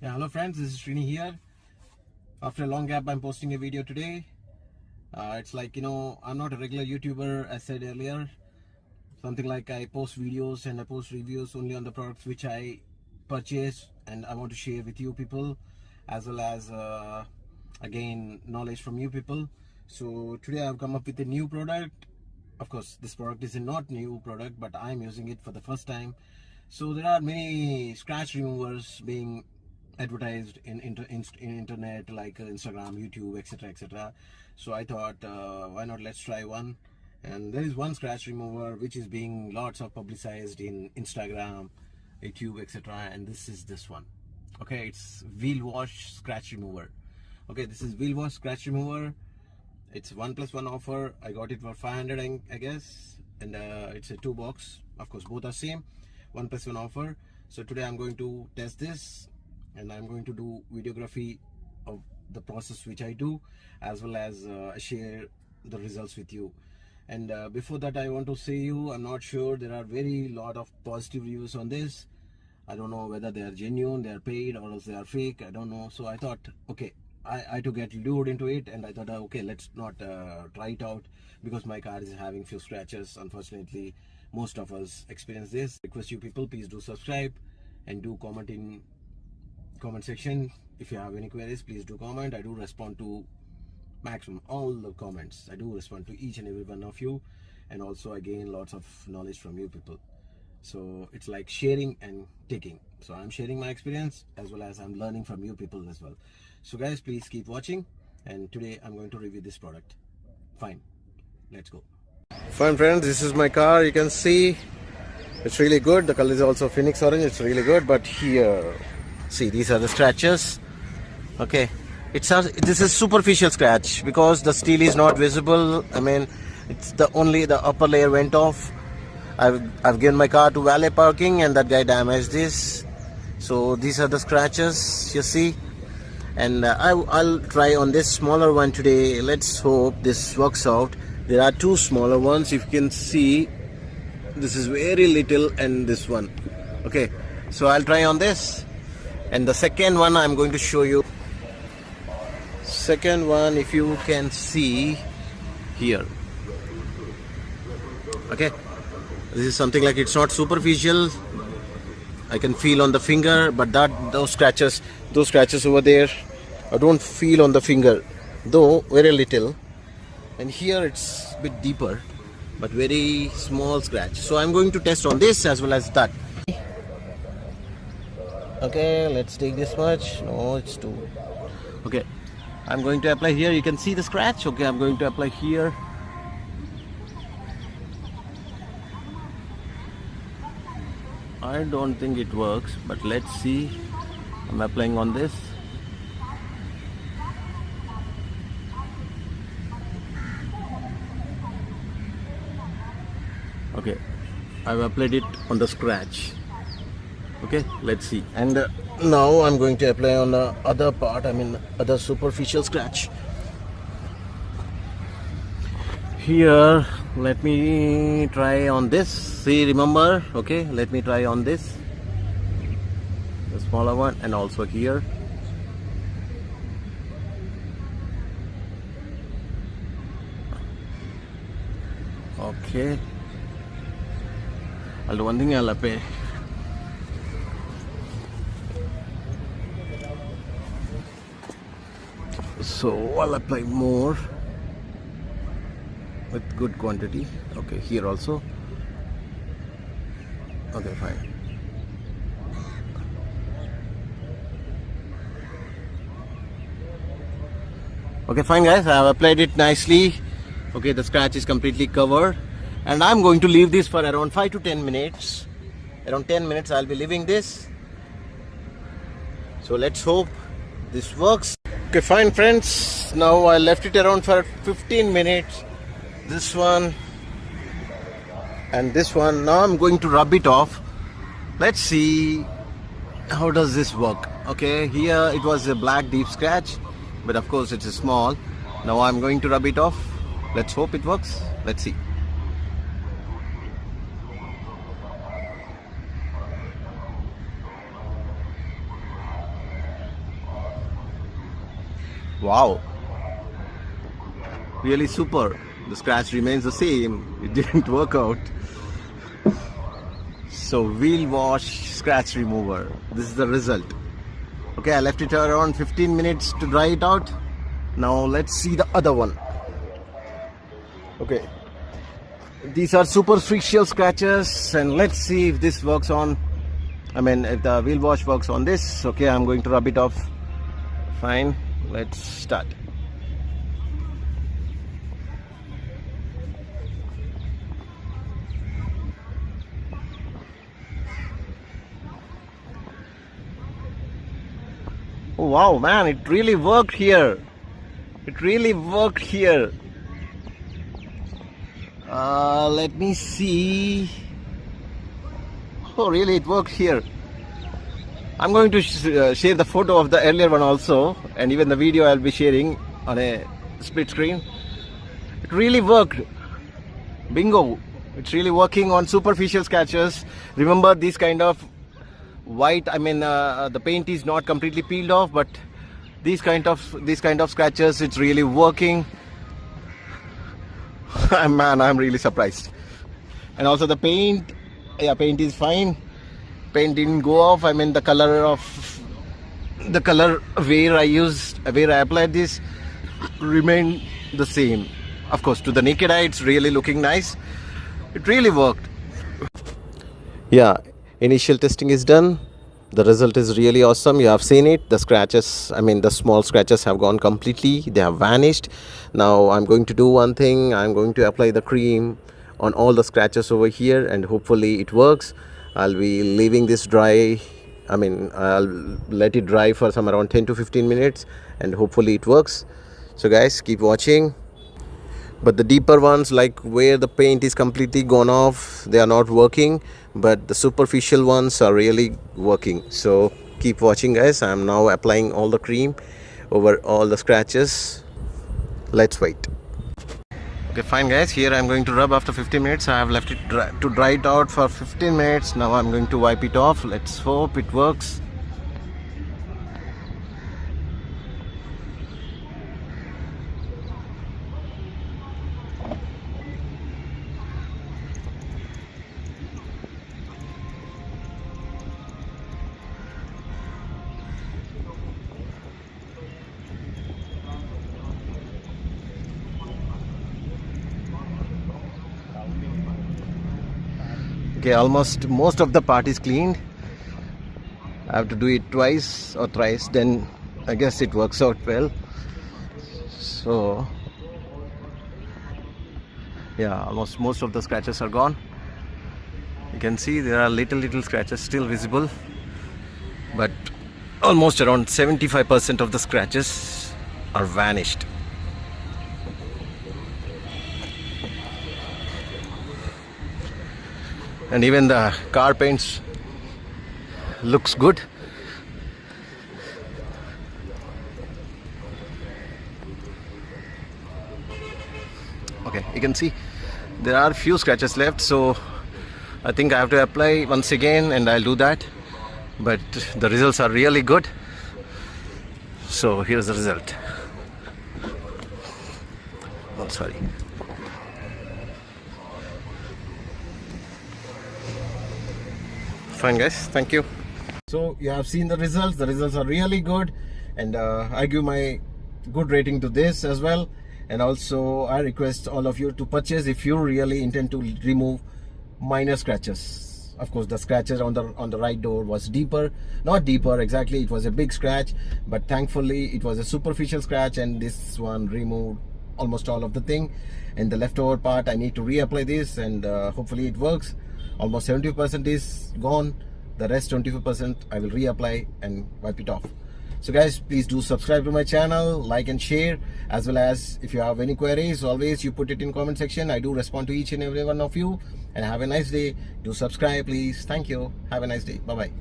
Yeah, hello friends, this is Srini here. After a long gap, I'm posting a video today. It's like, I'm not a regular YouTuber, as said earlier. Something like I post videos and I post reviews only on the products which I purchase and I want to share with you people, as well as again knowledge from you people. So today I've come up with a new product. Of course, this product is a not new product, but I'm using it for the first time. So there are many scratch removers being advertised in internet, like Instagram, YouTube, etc, etc. So I thought, why not, let's try one. And there is one scratch remover which is being lots of publicized in Instagram, YouTube, etc. And this one. Okay, it's WheelWash Scratch Remover. Okay, this is WheelWash Scratch Remover. It's 1+1 offer. I got it for 500, I guess, and it's a 2-box. Of course, both are same. 1+1 offer. So today I'm going to test this, and I'm going to do videography of the process which I do, as well as share the results with you. And before that, I want to say you, I'm not sure. There are very lot of positive reviews on this. I don't know whether they are genuine, they are paid, or else they are fake. I don't know. So I thought, okay, I to get lured into it, and I thought, okay, let's not try it out, because my car is having few scratches. Unfortunately, most of us experience this. Request you people, please do subscribe and do comment in comment section. If you have any queries, please do comment. I do respond to maximum all the comments. I do respond to each and every one of you, and also I gain lots of knowledge from you people. So it's like sharing and taking. So I'm sharing my experience, as well as I'm learning from you people as well. So guys, please keep watching, and today I'm going to review this product. Fine, let's go. Fine friends, this is my car. You can see it's really good. The color is also Phoenix orange. It's really good. But here, see, these are the scratches. Okay, this is superficial scratch because the steel is not visible. I mean, it's only the upper layer went off. I've given my car to valet parking, and that guy damaged this. So these are the scratches you see, and I'll try on this smaller one today. Let's hope this works out. There are two smaller ones, if you can see. This is very little, and this one. Okay, so I'll try on this, and the second one I'm going to show you. Second one, if you can see here. Okay, this is something like, it's not superficial. I can feel on the finger, but those scratches over there, I don't feel on the finger, though very little. And here it's a bit deeper, but very small scratch. So I'm going to test on this as well as that. Okay, let's take this much. No, it's too. Okay, I'm going to apply here. You can see the scratch. Okay, I'm going to apply here. I don't think it works, but let's see. I'm applying on this. Okay, I've applied it on the scratch. Okay, let's see. And now I'm going to apply on the other part, I mean other superficial scratch. Here, let me try on this. See, remember? Okay, let me try on this, the smaller one, and also here. Okay, I'll do one thing. I'll apply. So I'll apply more with good quantity. Okay, here also. Okay, fine. Okay, fine guys, I have applied it nicely. Okay, the scratch is completely covered, and I'm going to leave this for around 5 to 10 minutes. Around 10 minutes I'll be leaving this. So let's hope this works. Okay, fine friends, now I left it around for 15 minutes. This one and this one. Now I'm going to rub it off. Let's see how does this work. Okay, here it was a black deep scratch, but of course it's a small. Now I'm going to rub it off. Let's hope it works. Let's see. Wow, really super. The scratch remains the same. It didn't work out. So WheelWash Scratch Remover. This is the result. Okay, I left it around 15 minutes to dry it out. Now let's see the other one. Okay, these are superficial scratches, and let's see if this works on, if the wheel wash works on this. Okay, I'm going to rub it off. Fine, let's start. Oh wow, man, it really worked here. It really worked here. Let me see. Oh really, it worked here. I'm going to share the photo of the earlier one also, and even the video I'll be sharing on a split screen. It really worked. Bingo. It's really working on superficial scratches. Remember, these kind of white, the paint is not completely peeled off, but these kind of scratches, it's really working. Man, I'm really surprised. And also the paint, paint is fine. Paint didn't go off. The color where I applied this remained the same. Of course, to the naked eye, it's really looking nice. It really worked. Yeah, initial testing is done. The result is really awesome. You have seen it. The scratches, the small scratches have gone completely. They have vanished. Now I'm going to do one thing. I'm going to apply the cream on all the scratches over here, and hopefully it works. I'll be leaving this dry. I'll let it dry for some around 10 to 15 minutes, and hopefully it works. So guys, keep watching. But the deeper ones, like where the paint is completely gone off, they are not working, but the superficial ones are really working. So keep watching, guys. I'm now applying all the cream over all the scratches. Let's wait. Okay, fine guys, here I'm going to rub after 15 minutes. I have left it to dry it out for 15 minutes. Now I'm going to wipe it off. Let's hope it works. Okay, almost most of the part is cleaned. I have to do it twice or thrice, then I guess it works out well. So yeah, almost most of the scratches are gone. You can see there are little scratches still visible, but almost around 75% of the scratches are vanished. And even the car paints looks good. Okay, you can see there are few scratches left, so I think I have to apply once again, and I'll do that. But the results are really good. So here's the result. Oh, sorry. Fine guys, thank you. So you have seen the results. The results are really good, and I give my good rating to this as well. And also I request all of you to purchase if you really intend to remove minor scratches. Of course, the scratches on the right door was deeper, not deeper exactly, it was a big scratch, but thankfully it was a superficial scratch, and this one removed almost all of the thing. And the leftover part, I need to reapply this, and hopefully it works. Almost 70% is gone. The rest 24% I will reapply and wipe it off. So guys, please do subscribe to my channel, like and share, as well as if you have any queries, always you put it in comment section. I do respond to each and every one of you. And have a nice day. Do subscribe please. Thank you. Have a nice day. Bye bye.